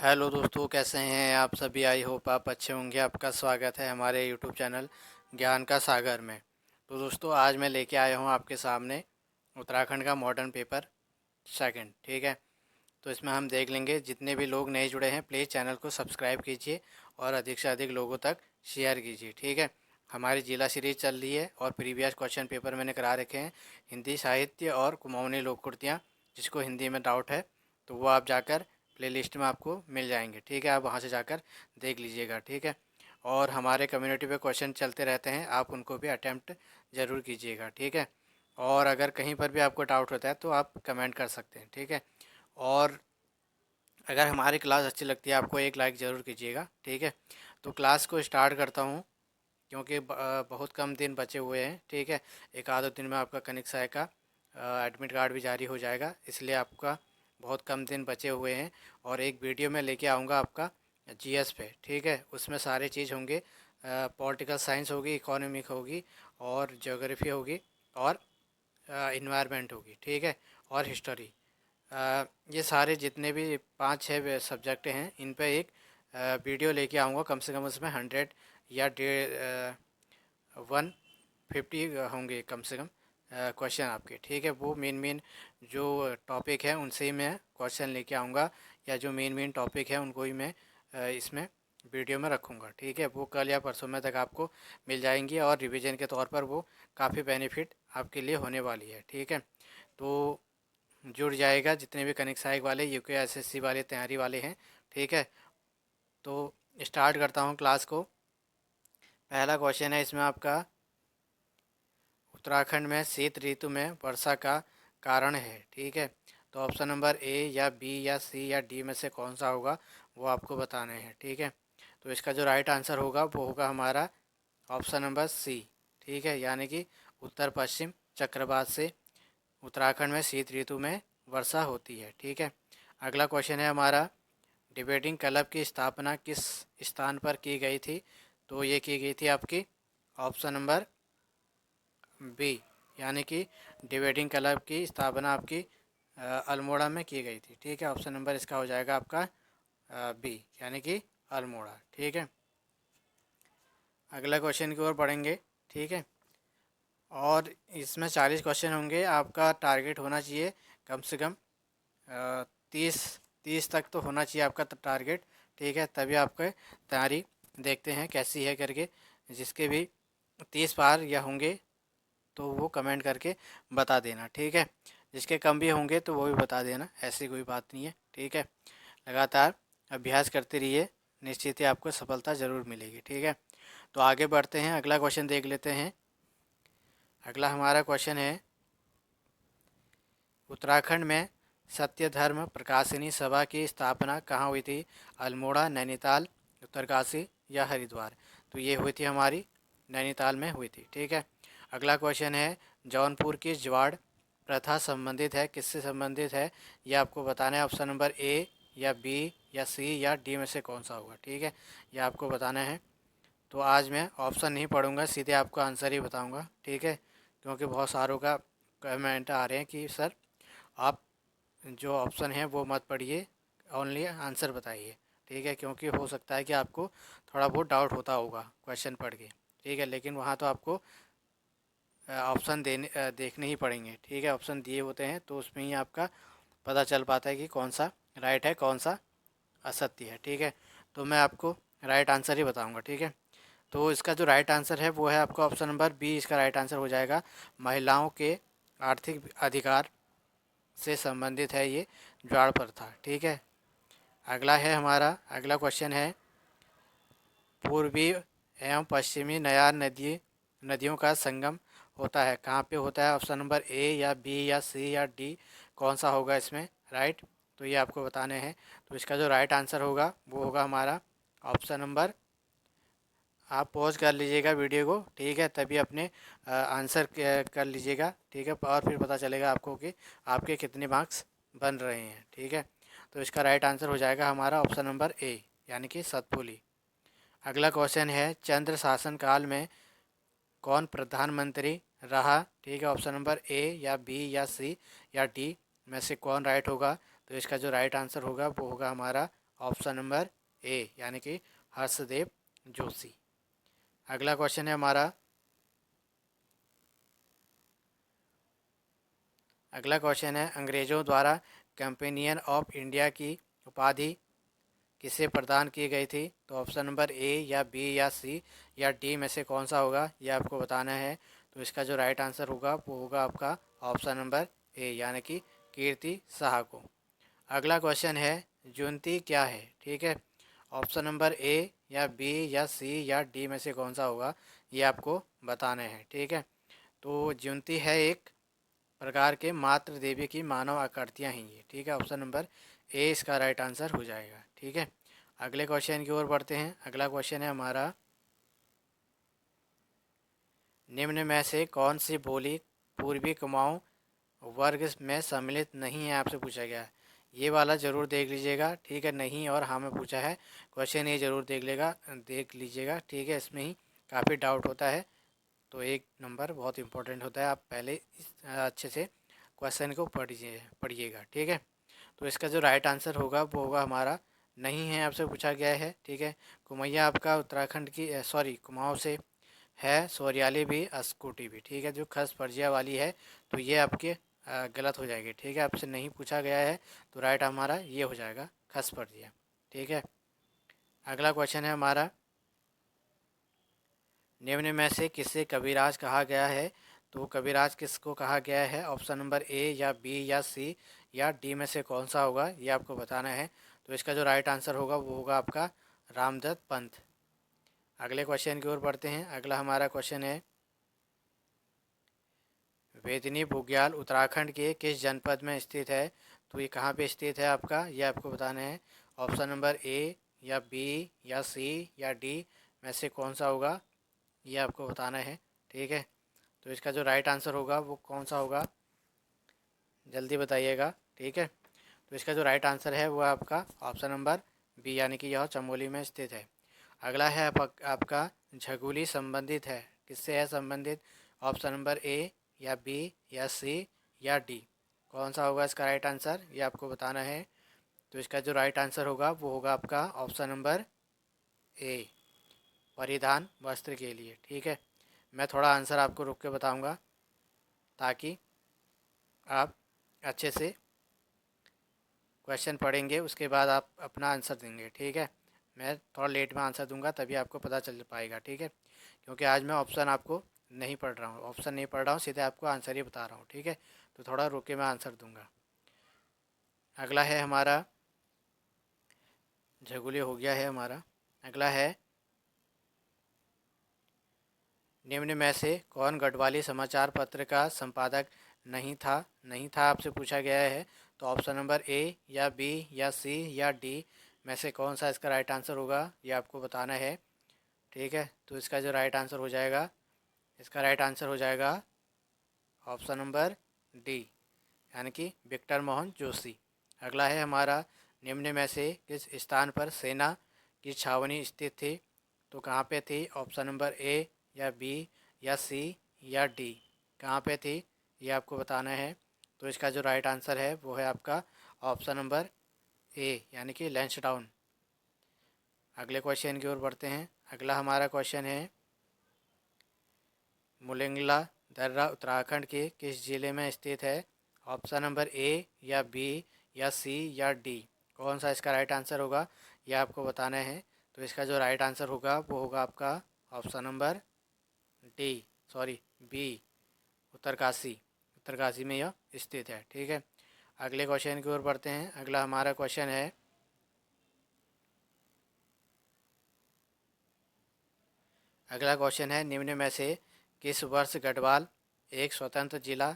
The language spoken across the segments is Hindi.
हेलो दोस्तों, कैसे हैं आप सभी। आई होप आप अच्छे होंगे। आपका स्वागत है हमारे यूट्यूब चैनल ज्ञान का सागर में। तो दोस्तों, आज मैं लेके आया हूँ आपके सामने उत्तराखंड का मॉडर्न पेपर सेकंड। ठीक है, तो इसमें हम देख लेंगे। जितने भी लोग नए जुड़े हैं, प्लीज़ चैनल को सब्सक्राइब कीजिए और अधिक से अधिक लोगों तक शेयर कीजिए। ठीक है, हमारी जिला सीरीज चल रही है और प्रीवियस क्वेश्चन पेपर मैंने करा रखे हैं हिंदी साहित्य और कुमाऊनी लोक कृतियाँ। जिसको हिंदी में डाउट है तो वो आप जाकर प्लेलिस्ट में आपको मिल जाएंगे। ठीक है, आप वहाँ से जाकर देख लीजिएगा। ठीक है, और हमारे कम्युनिटी पे क्वेश्चन चलते रहते हैं, आप उनको भी अटैम्प्ट ज़रूर कीजिएगा। ठीक है, और अगर कहीं पर भी आपको डाउट होता है तो आप कमेंट कर सकते हैं। ठीक है, और अगर हमारी क्लास अच्छी लगती है आपको एक लाइक ज़रूर कीजिएगा। ठीक है, तो क्लास को स्टार्ट करता हूँ क्योंकि बहुत कम दिन बचे हुए हैं। ठीक है, एक आध दिन में आपका कनिक का एडमिट कार्ड भी जारी हो जाएगा, इसलिए आपका बहुत कम दिन बचे हुए हैं। और एक वीडियो में लेके आऊँगा आपका जीएस पे। ठीक है, उसमें सारे चीज़ होंगे। पॉलिटिकल साइंस होगी, इकोनॉमिक होगी और ज्योग्राफी होगी और इन्वायरमेंट होगी। ठीक है, और हिस्टोरी। ये सारे जितने भी 5-6 सब्जेक्ट हैं, इन पे एक वीडियो लेके आऊँगा। कम से कम उसमें 100 या 150 होंगे कम से कम क्वेश्चन आपके। ठीक है, वो मेन मेन जो टॉपिक है उनसे ही मैं क्वेश्चन लेके आऊँगा, या जो मेन मेन टॉपिक है उनको ही मैं इसमें वीडियो में रखूँगा। ठीक है, वो कल या परसों में तक आपको मिल जाएंगी और रिवीजन के तौर पर वो काफ़ी बेनिफिट आपके लिए होने वाली है। ठीक है, तो जुड़ जाएगा जितने भी कनिक सहायक वाले, यूके एसएससी वाले, तैयारी वाले हैं। ठीक है, तो स्टार्ट करता हूँ क्लास को। पहला क्वेश्चन है इसमें आपका, उत्तराखंड में शीत ऋतु में वर्षा का कारण है। ठीक है, तो ऑप्शन नंबर ए या बी या सी या डी में से कौन सा होगा वो आपको बताने हैं। ठीक है, तो इसका जो राइट आंसर होगा वो होगा हमारा ऑप्शन नंबर सी। ठीक है, यानी कि उत्तर पश्चिम चक्रवात से उत्तराखंड में शीत ऋतु में वर्षा होती है। ठीक है, अगला क्वेश्चन है हमारा, डिबेटिंग क्लब की स्थापना किस स्थान पर की गई थी। तो ये की गई थी आपकी ऑप्शन नंबर बी, यानी कि डिबेटिंग क्लब की स्थापना आपकी अल्मोड़ा में की गई थी। ठीक है, ऑप्शन नंबर इसका हो जाएगा आपका बी, यानी कि अल्मोड़ा। ठीक है, अगला क्वेश्चन की ओर बढ़ेंगे। ठीक है, और इसमें 40 क्वेश्चन होंगे। आपका टारगेट होना चाहिए कम से कम 30 30 तक तो होना चाहिए आपका टारगेट। ठीक है, तभी आपका तैयारी देखते हैं कैसी है करके। जिसके भी 30 पार या होंगे तो वो कमेंट करके बता देना। ठीक है, जिसके कम भी होंगे तो वो भी बता देना, ऐसी कोई बात नहीं है। ठीक है, लगातार अभ्यास करते रहिए, निश्चित ही आपको सफलता ज़रूर मिलेगी। ठीक है, तो आगे बढ़ते हैं, अगला क्वेश्चन देख लेते हैं। अगला हमारा क्वेश्चन है, उत्तराखंड में सत्य धर्म प्रकाशिनी सभा की स्थापना कहाँ हुई थी। अल्मोड़ा, नैनीताल, उत्तरकाशी या हरिद्वार। तो ये हुई थी हमारी नैनीताल में हुई थी। ठीक है, अगला क्वेश्चन है, जौनपुर की ज्वाड़ प्रथा संबंधित है, किससे संबंधित है, ये आपको बताना है। ऑप्शन नंबर ए या बी या सी या डी में से कौन सा होगा। ठीक है, ये आपको बताना है। तो आज मैं ऑप्शन नहीं पढ़ूंगा, सीधे आपको आंसर ही बताऊंगा। ठीक है, क्योंकि बहुत सारों का कमेंट आ रहे हैं कि सर आप जो ऑप्शन है वो मत पढ़िए, ओनली आंसर बताइए। ठीक है, क्योंकि हो सकता है कि आपको थोड़ा बहुत डाउट होता होगा क्वेश्चन पढ़ के। ठीक है, लेकिन वहाँ तो आपको ऑप्शन देखने ही पड़ेंगे। ठीक है, ऑप्शन दिए होते हैं तो उसमें ही आपका पता चल पाता है कि कौन सा राइट है, कौन सा असत्य है। ठीक है, तो मैं आपको राइट आंसर ही बताऊँगा। ठीक है, तो इसका जो राइट आंसर है वो है आपका ऑप्शन नंबर बी, इसका राइट आंसर हो जाएगा। महिलाओं के आर्थिक अधिकार से संबंधित है ये ज्वार प्रथा। ठीक है, अगला है हमारा, अगला क्वेश्चन है, पूर्वी एवं पश्चिमी नयार नदियों का संगम होता है कहाँ पे होता है। ऑप्शन नंबर ए या बी या सी या डी, कौन सा होगा इसमें राइट, तो ये आपको बताने हैं। तो इसका जो राइट आंसर होगा वो होगा हमारा ऑप्शन नंबर, आप पॉज कर लीजिएगा वीडियो को। ठीक है, तभी अपने आंसर कर लीजिएगा। ठीक है, और फिर पता चलेगा आपको कि आपके कितने मार्क्स बन रहे हैं। ठीक है, तो इसका राइट आंसर हो जाएगा हमारा ऑप्शन नंबर ए, यानी कि सतपुली। अगला क्वेश्चन है, चंद्र शासन काल में कौन प्रधानमंत्री रहा। ठीक है, ऑप्शन नंबर ए या बी या सी या डी में से कौन राइट होगा। तो इसका जो राइट आंसर होगा वो होगा हमारा ऑप्शन नंबर ए यानी कि हर्षदेव जोशी। अगला क्वेश्चन है हमारा, अगला क्वेश्चन है अंग्रेजों द्वारा कंपेनियन ऑफ इंडिया की उपाधि किसे प्रदान की गई थी? तो ऑप्शन नंबर ए या बी या सी या डी में से कौन सा होगा, ये आपको बताना है। तो इसका जो राइट आंसर होगा वो होगा आपका ऑप्शन नंबर ए यानी कि कीर्ति शाह को। अगला क्वेश्चन है जुनती क्या है? ठीक है, ऑप्शन नंबर ए या बी या सी या डी में से कौन सा होगा, ये आपको बताना है। ठीक है, तो जुनती है एक प्रकार के मातृ देवी की मानव आकृतियाँ हैं ये। ठीक है, ऑप्शन नंबर ए इसका राइट आंसर हो जाएगा। ठीक है, अगले क्वेश्चन की ओर बढ़ते हैं। अगला क्वेश्चन है हमारा, निम्न में से कौन सी बोली पूर्वी कुमाऊं वर्ग में सम्मिलित नहीं है, आपसे पूछा गया है। ये वाला ज़रूर देख लीजिएगा। ठीक है, नहीं और हाँ में पूछा है क्वेश्चन, ये ज़रूर देख लीजिएगा। ठीक है, इसमें ही काफ़ी डाउट होता है, तो एक नंबर बहुत इंपॉर्टेंट होता है। आप पहले अच्छे से क्वेश्चन को पढ़िएगा। ठीक है, तो इसका जो राइट आंसर होगा वो होगा हमारा नहीं है, आपसे पूछा गया है। ठीक है, कुमैया आपका उत्तराखंड की सॉरी कुमाऊँ से है, सोरियाली भी अस्कूटी भी। ठीक है, जो खस फर्जिया वाली है तो ये आपके गलत हो जाएगी। ठीक है, आपसे नहीं पूछा गया है तो राइट हमारा ये हो जाएगा खस फर्जिया। ठीक है, अगला क्वेश्चन है हमारा, निम्न में से किसे कविराज कहा गया है? तो कविराज किसको कहा गया है? ऑप्शन नंबर ए या बी या सी या डी में से कौन सा होगा, ये आपको बताना है। तो इसका जो राइट आंसर होगा वो होगा आपका रामदत्त पंत। अगले क्वेश्चन की ओर बढ़ते हैं। अगला हमारा क्वेश्चन है, वेदिनी बुग्याल उत्तराखंड के किस जनपद में स्थित है? तो ये कहाँ पे स्थित है आपका, ये आपको बताना है। ऑप्शन नंबर ए या बी या सी या डी में से कौन सा होगा, ये आपको बताना है। ठीक है, तो इसका जो राइट आंसर होगा वो कौन सा होगा, जल्दी बताइएगा। ठीक है, तो इसका जो राइट आंसर है वो आपका ऑप्शन नंबर बी यानी कि यह चमोली में स्थित है। अगला है आपका झगुली संबंधित है, किससे है संबंधित? ऑप्शन नंबर ए या बी या सी या डी, कौन सा होगा इसका राइट आंसर, ये आपको बताना है। तो इसका जो राइट आंसर होगा वो होगा आपका ऑप्शन नंबर ए, परिधान वस्त्र के लिए। ठीक है, मैं थोड़ा आंसर आपको रुक के बताऊंगा ताकि आप अच्छे से क्वेश्चन पढ़ेंगे, उसके बाद आप अपना आंसर देंगे। ठीक है, मैं थोड़ा लेट में आंसर दूंगा तभी आपको पता चल पाएगा। ठीक है, क्योंकि आज मैं ऑप्शन आपको नहीं पढ़ रहा हूँ, ऑप्शन नहीं पढ़ रहा हूँ, सीधे आपको आंसर ही बता रहा हूँ। ठीक है, तो थोड़ा रुक के मैं आंसर दूंगा। अगला है हमारा, झगुली हो गया है हमारा। अगला है, निम्न में से कौन गढ़वाली समाचार पत्र का संपादक नहीं था आपसे पूछा गया है। तो ऑप्शन नंबर ए या बी या सी या डी में से कौन सा इसका राइट आंसर होगा, ये आपको बताना है। ठीक है, तो इसका जो राइट आंसर हो जाएगा, इसका राइट आंसर हो जाएगा ऑप्शन नंबर डी यानी कि विक्टर मोहन जोशी। अगला है हमारा, निम्न में से किस स्थान पर सेना की छावनी स्थित थी? तो कहाँ पे थी? ऑप्शन नंबर ए या बी या सी या डी, कहाँ पे थी, ये आपको बताना है। तो इसका जो राइट आंसर है वो है आपका ऑप्शन नंबर ए यानी कि लैंसडाउन। अगले क्वेश्चन की ओर बढ़ते हैं। अगला हमारा क्वेश्चन है, मुलिंगला दर्रा उत्तराखंड के किस जिले में स्थित है? ऑप्शन नंबर ए या बी या सी या डी, कौन सा इसका राइट आंसर होगा, यह आपको बताना है। तो इसका जो राइट आंसर होगा वो होगा आपका option number D sorry B, Uttarkashi. Uttarkashi में यह स्थित है। ठीक है, अगले क्वेश्चन की ओर बढ़ते हैं। अगला हमारा क्वेश्चन है, अगला क्वेश्चन है, निम्न में से किस वर्ष गढ़वाल एक स्वतंत्र जिला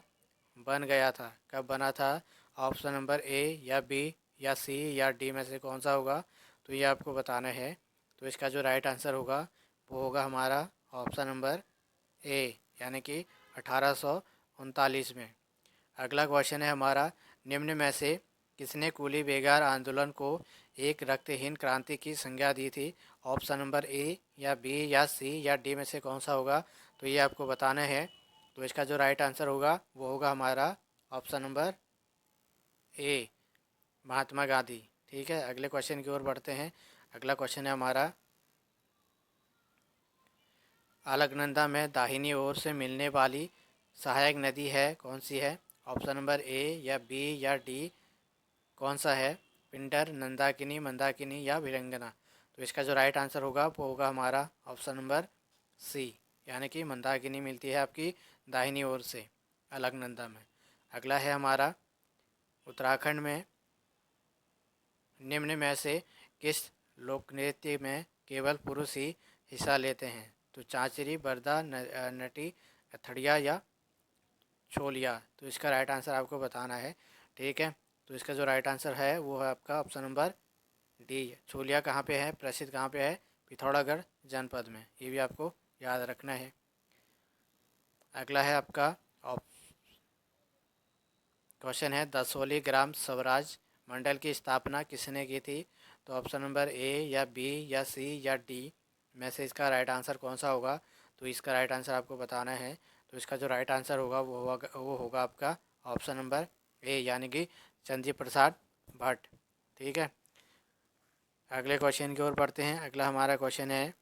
बन गया था? कब बना था? ऑप्शन नंबर ए या बी या सी या डी में से कौन सा होगा, तो ये आपको बताना है। तो इसका जो राइट आंसर होगा वो होगा हमारा ऑप्शन नंबर ए यानी कि 1839 में। अगला क्वेश्चन है हमारा, निम्न में से किसने कुली बेगार आंदोलन को एक रक्तहीन क्रांति की संज्ञा दी थी? ऑप्शन नंबर ए या बी या सी या डी में से कौन सा होगा, तो ये आपको बताना है। तो इसका जो राइट आंसर होगा वो होगा हमारा option number A, Mahatma Gandhi. ठीक है, अगले क्वेश्चन की ओर बढ़ते हैं। अगला क्वेश्चन है हमारा, अलकनंदा में दाहिनी ओर से मिलने वाली सहायक नदी है कौन सी है? ऑप्शन नंबर ए या बी या डी कौन सा है? पिंडर, नंदाकिनी, मंदाकिनी या वीरंगना? तो इसका जो राइट आंसर होगा वो होगा हमारा ऑप्शन नंबर सी, यानी कि मंदाकिनी मिलती है आपकी दाहिनी ओर से अलकनंदा में। अगला है हमारा, उत्तराखंड में निम्न में से किस लोक नृत्य में केवल पुरुष ही हिस्सा लेते हैं? तो चांचरी, बरदा, नटी, अथड़िया या छोलिया? तो इसका राइट आंसर आपको बताना है। ठीक है, तो इसका जो राइट आंसर है वो है आपका ऑप्शन नंबर डी। छोलिया कहाँ पे है, प्रसिद्ध कहाँ पे है? पिथौरागढ़ जनपद में, ये भी आपको याद रखना है। अगला है आपका क्वेश्चन है, दसोली ग्राम स्वराज मंडल की स्थापना किसने की थी? तो ऑप्शन नंबर ए या बी या सी या डी में से इसका राइट आंसर कौन सा होगा? तो इसका राइट आंसर आपको बताना है। तो इसका जो राइट आंसर होगा वो होगा आपका ऑप्शन नंबर ए, यानी कि चंद्री प्रसाद भट्ट। ठीक है, अगले क्वेश्चन की ओर बढ़ते हैं। अगला हमारा क्वेश्चन है,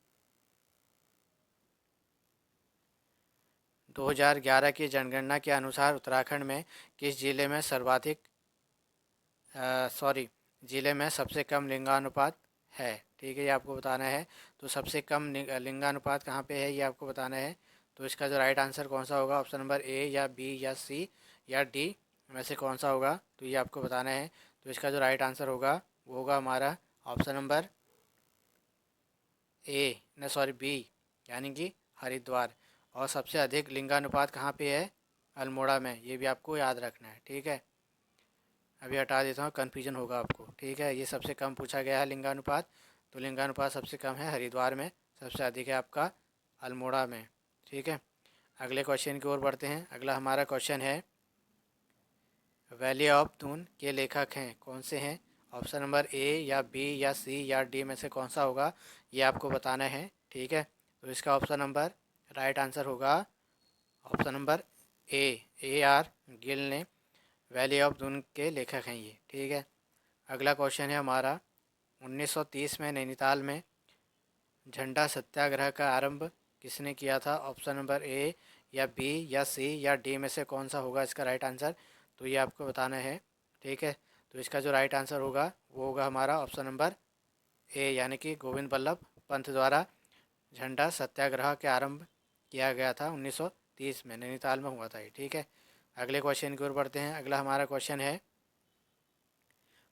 2011 की जनगणना के अनुसार उत्तराखंड में किस जिले में जिले में सबसे कम लिंगानुपात है? ठीक है, ये आपको बताना है। तो सबसे कम लिंगानुपात कहाँ पे है ये आपको बताना है। तो इसका जो राइट आंसर कौन सा होगा? ऑप्शन नंबर ए या बी या सी या डी में से कौन सा होगा? तो ये आपको बताना है। तो इसका जो राइट आंसर होगा वो होगा हमारा ऑप्शन नंबर बी, यानी कि हरिद्वार। और सबसे अधिक लिंगानुपात कहाँ पे है? अल्मोड़ा में, ये भी आपको याद रखना है। ठीक है, अभी हटा देता हूँ, कन्फ्यूजन होगा आपको। ठीक है, ये सबसे कम पूछा गया है लिंगानुपात, तो लिंगानुपात सबसे कम है हरिद्वार में, सबसे अधिक है आपका अल्मोड़ा में। ठीक है, अगले क्वेश्चन की ओर बढ़ते हैं। अगला हमारा क्वेश्चन है, वैली ऑफ दून के लेखक हैं कौन से हैं? ऑप्शन नंबर ए या बी या सी या डी में से कौन सा होगा ये आपको बताना है। ठीक है, तो इसका ऑप्शन नंबर राइट आंसर होगा option number A R Gill ने वैली ऑफ दून के लेखक हैं ये। ठीक है, अगला क्वेश्चन है हमारा, 1930 में नैनीताल में झंडा सत्याग्रह का आरंभ किसने किया था? ऑप्शन नंबर ए या बी या सी या डी में से कौन सा होगा इसका राइट आंसर? तो ये आपको बताना है। ठीक है, तो इसका जो राइट आंसर होगा वो होगा हमारा ऑप्शन नंबर ए, यानी कि गोविंद बल्लभ पंत द्वारा झंडा सत्याग्रह के आरंभ किया गया था 1930 में, नैनीताल में हुआ था ये। ठीक है, अगले क्वेश्चन की ओर बढ़ते हैं। अगला हमारा क्वेश्चन है,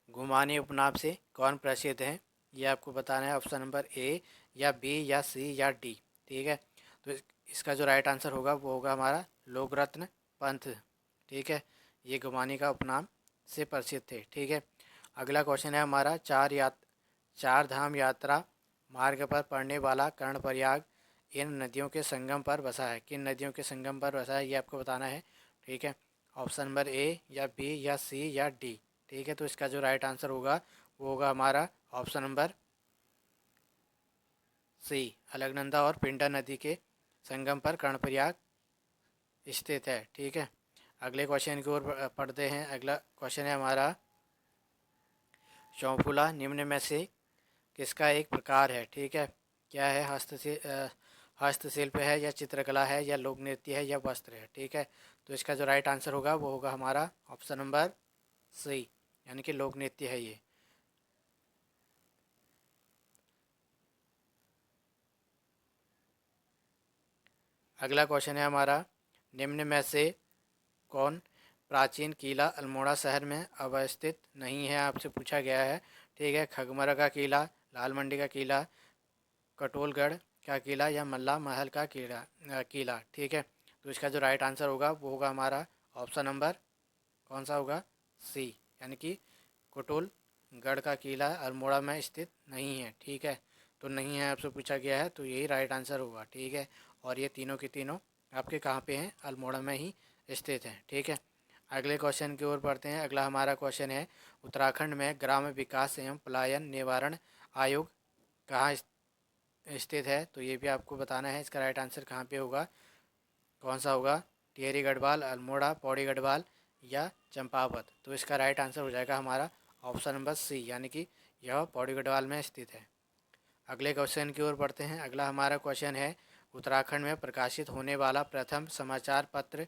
घुमानी उपनाम से कौन प्रसिद्ध है? ये आपको बताना है। ऑप्शन नंबर ए या बी या सी या डी। ठीक है, तो इसका जो राइट आंसर होगा वो होगा हमारा लोकरत्न पंथ। ठीक है, ये घुमानी का उपनाम से प्रसिद्ध थे। ठीक है, अगला क्वेश्चन है हमारा, चार धाम यात्रा मार्ग पर पड़ने वाला कर्णप्रयाग इन नदियों के संगम पर बसा है? किन नदियों के संगम पर बसा है ये आपको बताना है। ठीक है, ऑप्शन नंबर ए या बी या सी या डी। ठीक है, तो इसका जो राइट आंसर होगा वो होगा हमारा ऑप्शन नंबर सी, अलकनंदा और पिंडर नदी के संगम पर कर्णप्रयाग स्थित है। ठीक है, अगले क्वेश्चन की ओर पढ़ते हैं। अगला क्वेश्चन है हमारा, चौफुला निम्न में से किसका एक प्रकार है? ठीक है, क्या है? हस्तशिल्प है या चित्रकला है या लोक नृत्य है या वस्त्र है? ठीक है, तो इसका जो राइट आंसर होगा वो होगा हमारा ऑप्शन नंबर सी, यानी कि लोक नृत्य है ये। अगला क्वेश्चन है हमारा, निम्न में से कौन प्राचीन किला अल्मोड़ा शहर में अवस्थित नहीं है? आपसे पूछा गया है। ठीक है, खगमरा का किला, लाल मंडी का किला, कटोलगढ़ का किला या मल्ला महल का किला। ठीक है, तो इसका जो राइट आंसर होगा वो होगा हमारा ऑप्शन नंबर कौन सा होगा? सी, यानी कि कटोलगढ़ का किला अल्मोड़ा में स्थित नहीं है। ठीक है, तो नहीं है आपसे पूछा गया है, तो यही राइट आंसर होगा। ठीक है, और ये तीनों के तीनों आपके कहाँ पे हैं? अल्मोड़ा में ही स्थित हैं। ठीक है, अगले क्वेश्चन की ओर बढ़ते हैं। अगला हमारा क्वेश्चन है, उत्तराखंड में ग्राम विकास एवं पलायन निवारण आयोग कहाँ स्थित है? तो ये भी आपको बताना है। इसका राइट आंसर कहाँ पे होगा, कौन सा होगा? टिहरी गढ़वाल, अल्मोड़ा, पौड़ी गढ़वाल या चंपावत? तो इसका राइट आंसर हो जाएगा हमारा ऑप्शन नंबर सी, यानी कि यह पौड़ी गढ़वाल में स्थित है। अगले क्वेश्चन की ओर बढ़ते हैं। अगला हमारा क्वेश्चन है, उत्तराखंड में प्रकाशित होने वाला प्रथम समाचार पत्र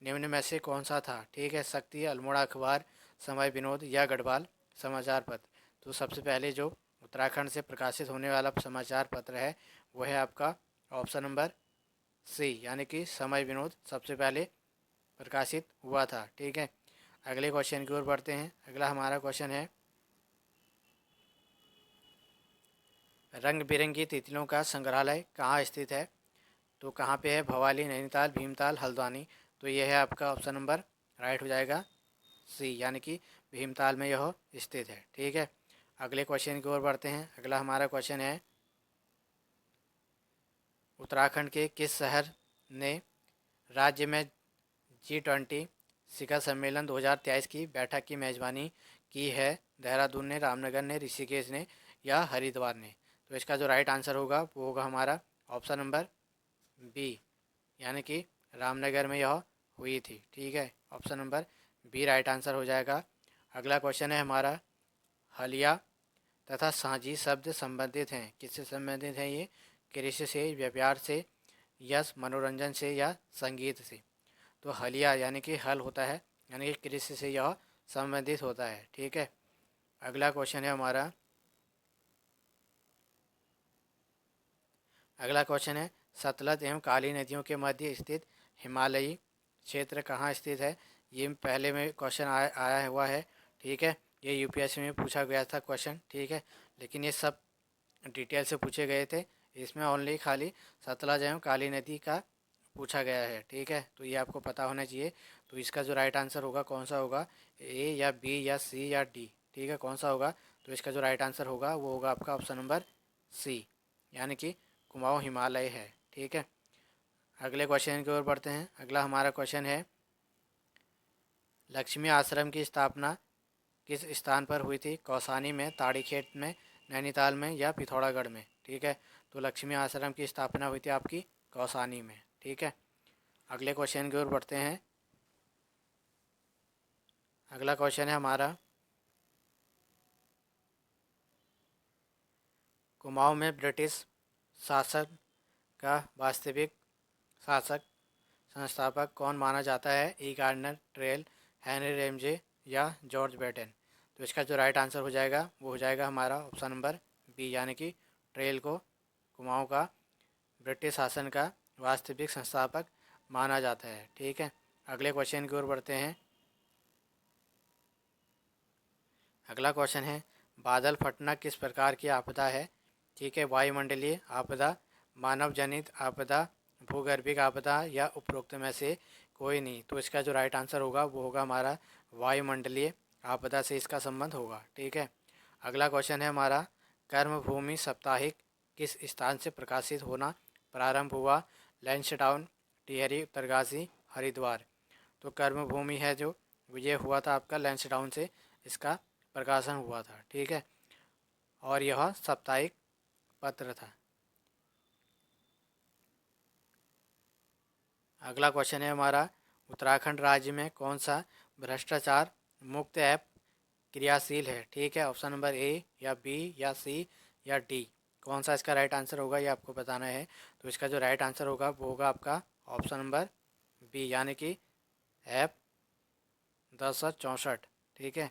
निम्न में से कौन सा था? ठीक है, शक्ति, अल्मोड़ा अखबार, समय विनोद या गढ़वाल समाचार पत्र। तो सबसे पहले जो उत्तराखंड से प्रकाशित होने वाला समाचार पत्र है वो है आपका ऑप्शन नंबर सी, यानी कि समय विनोद सबसे पहले प्रकाशित हुआ था। ठीक है, अगले क्वेश्चन की ओर बढ़ते हैं। अगला हमारा क्वेश्चन है, रंग बिरंगी तितलियों का संग्रहालय कहाँ स्थित है? तो कहाँ पे है? भवाली, नैनीताल, भीमताल, हल्द्वानी। तो ये है आपका ऑप्शन नंबर राइट हो जाएगा सी, यानी कि भीमताल में यह स्थित है। ठीक है, अगले क्वेश्चन की ओर बढ़ते हैं। अगला हमारा क्वेश्चन है, उत्तराखंड के किस शहर ने राज्य में G20 शिखर सम्मेलन 2023 की बैठक की मेजबानी की है? देहरादून ने, रामनगर ने, ऋषिकेश ने या हरिद्वार ने? तो इसका जो राइट आंसर होगा वो होगा हमारा ऑप्शन नंबर बी, यानी कि रामनगर में यह हुई थी। ठीक है, option number B right answer हो जाएगा। अगला क्वेश्चन है हमारा, हलिया तथा साझी शब्द संबंधित हैं, किससे संबंधित हैं ये? कृषि से, व्यापार से या मनोरंजन से या संगीत से? तो हलिया यानी कि हल होता है, यानी कि कृषि से यह संबंधित होता है। ठीक है, अगला क्वेश्चन है हमारा, अगला क्वेश्चन है, सतलज एवं काली नदियों के मध्य स्थित हिमालयी क्षेत्र कहाँ स्थित है? ये पहले में क्वेश्चन आया हुआ है। ठीक है, ये यूपीएससी में पूछा गया था क्वेश्चन। ठीक है, लेकिन ये सब डिटेल से पूछे गए थे, इसमें ओनली खाली सतलज एवं काली नदी का पूछा गया है। ठीक है, तो ये आपको पता होना चाहिए। तो इसका जो राइट आंसर होगा कौन सा होगा? ए या बी या सी या डी? ठीक है, कौन सा होगा? तो इसका जो राइट आंसर होगा वो होगा आपका ऑप्शन नंबर सी, यानी कि कुमाऊं हिमालय है। ठीक है, अगले क्वेश्चन की ओर बढ़ते हैं। अगला हमारा क्वेश्चन है, लक्ष्मी आश्रम की स्थापना किस स्थान पर हुई थी? कौसानी में, ताड़ीखेत में, नैनीताल में या पिथौरागढ़ में? ठीक है, तो लक्ष्मी आश्रम की स्थापना हुई थी आपकी कौसानी में। ठीक है, अगले क्वेश्चन की ओर बढ़ते हैं। अगला क्वेश्चन है हमारा, कुमाऊं में ब्रिटिश शासन का वास्तविक शासक संस्थापक कौन माना जाता है? ई गार्डनर, ट्रेल, हेनरी रेमजे या जॉर्ज बेटन? तो इसका जो राइट आंसर हो जाएगा वो हो जाएगा हमारा ऑप्शन नंबर बी, यानी कि ट्रेल को कुमाऊं का ब्रिटिश शासन का वास्तविक संस्थापक माना जाता है। ठीक है, अगले क्वेश्चन की ओर बढ़ते हैं। अगला क्वेश्चन है, बादल फटना किस प्रकार की आपदा है? ठीक है, वायुमंडलीय आपदा, मानव जनित आपदा, भूगर्भिक आपदा या उपरोक्त में से कोई नहीं? तो इसका जो राइट आंसर होगा वो होगा हमारा वायुमंडलीय आपदा से इसका संबंध होगा। ठीक है, अगला क्वेश्चन है हमारा, कर्मभूमि साप्ताहिक किस स्थान से प्रकाशित होना प्रारंभ हुआ? लैंसडाउन, टिहरी, उत्तरकाशी, हरिद्वार? तो कर्मभूमि है जो ये हुआ था आपका लैंसडाउन से इसका प्रकाशन हुआ था। ठीक है, और यह साप्ताहिक पत्र था। अगला क्वेश्चन है हमारा, उत्तराखंड राज्य में कौन सा भ्रष्टाचार मुक्त ऐप क्रियाशील है? ठीक है, ऑप्शन नंबर ए या बी या सी या डी? कौन सा इसका राइट आंसर होगा ये आपको बताना है। तो इसका जो राइट आंसर होगा वो होगा आपका ऑप्शन नंबर बी, यानी कि ऐप 1064। ठीक है,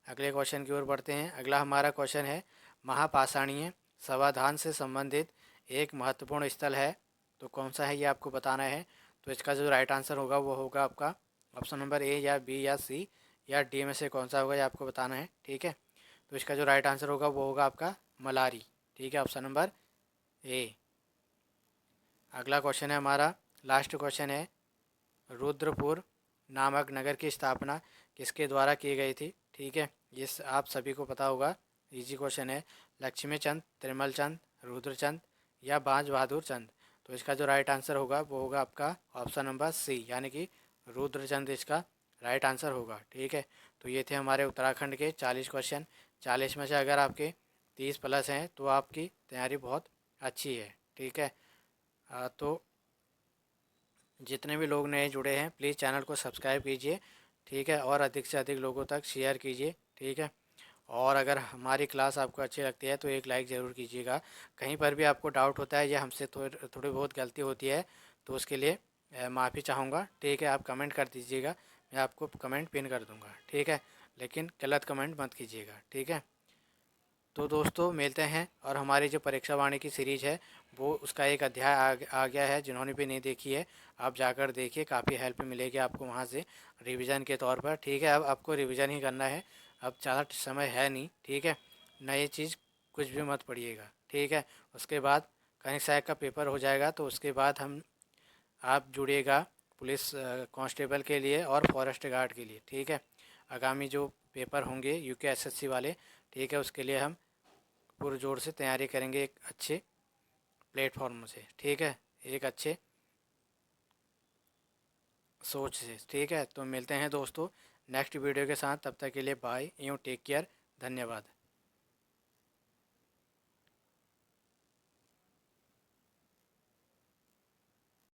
अगले क्वेश्चन की ओर बढ़ते हैं। अगला हमारा क्वेश्चन है, महापाषाणीय समाधान से संबंधित एक महत्वपूर्ण स्थल है, तो कौन सा है ये आपको बताना है। तो इसका जो राइट आंसर होगा वो होगा आपका ऑप्शन नंबर ए या बी या सी या डी में से कौन सा होगा ये आपको बताना है। ठीक है, तो इसका जो राइट आंसर होगा वो होगा आपका मलारी। ठीक है, ऑप्शन नंबर ए। अगला क्वेश्चन है हमारा, लास्ट क्वेश्चन है, रुद्रपुर नामक नगर की स्थापना किसके द्वारा की गई थी? ठीक है, ये आप सभी को पता होगा, इजी क्वेश्चन है। लक्ष्मी चंद, त्रिमल चंद, रुद्रचंद या बाज बहादुर चंद? तो इसका जो राइट आंसर होगा वो होगा आपका ऑप्शन नंबर सी, यानी कि रुद्रचंद इसका राइट आंसर होगा। ठीक है, तो ये थे हमारे उत्तराखंड के 40 क्वेश्चन। 40 में से अगर आपके 30 प्लस हैं तो आपकी तैयारी बहुत अच्छी है। ठीक है, तो जितने भी लोग नए जुड़े हैं प्लीज़ चैनल को सब्सक्राइब कीजिए। ठीक है, और अधिक से अधिक लोगों तक शेयर कीजिए। ठीक है, और अगर हमारी क्लास आपको अच्छी लगती है तो एक लाइक ज़रूर कीजिएगा। कहीं पर भी आपको डाउट होता है या हमसे थोड़ी बहुत गलती होती है तो उसके लिए माफ़ी चाहूँगा। ठीक है, आप कमेंट कर दीजिएगा, मैं आपको कमेंट पिन कर दूँगा। ठीक है, लेकिन गलत कमेंट मत कीजिएगा। ठीक है, तो दोस्तों मिलते हैं। और हमारी जो परीक्षा वाणी की सीरीज़ है वो उसका एक अध्याय आ गया है, जिन्होंने भी नहीं देखी है आप जाकर देखिए, काफ़ी हेल्प मिलेगी आपको वहाँ से रिवीजन के तौर पर। ठीक है, अब आपको रिवीजन ही करना है, अब ज़्यादा समय है नहीं। ठीक है, नई चीज़ कुछ भी मत पढ़िएगा। ठीक है, उसके बाद कहीं सहायक का पेपर हो जाएगा तो उसके बाद आप जुड़िएगा पुलिस कांस्टेबल के लिए और फॉरेस्ट गार्ड के लिए। ठीक है, आगामी जो पेपर होंगे यूकेएसएससी वाले, ठीक है, उसके लिए हम पुरजोर से तैयारी करेंगे एक अच्छे प्लेटफॉर्म से। ठीक है, एक अच्छे सोच से। ठीक है, तो मिलते हैं दोस्तों नेक्स्ट वीडियो के साथ, तब तक के लिए बाय, यूँ टेक केयर, धन्यवाद।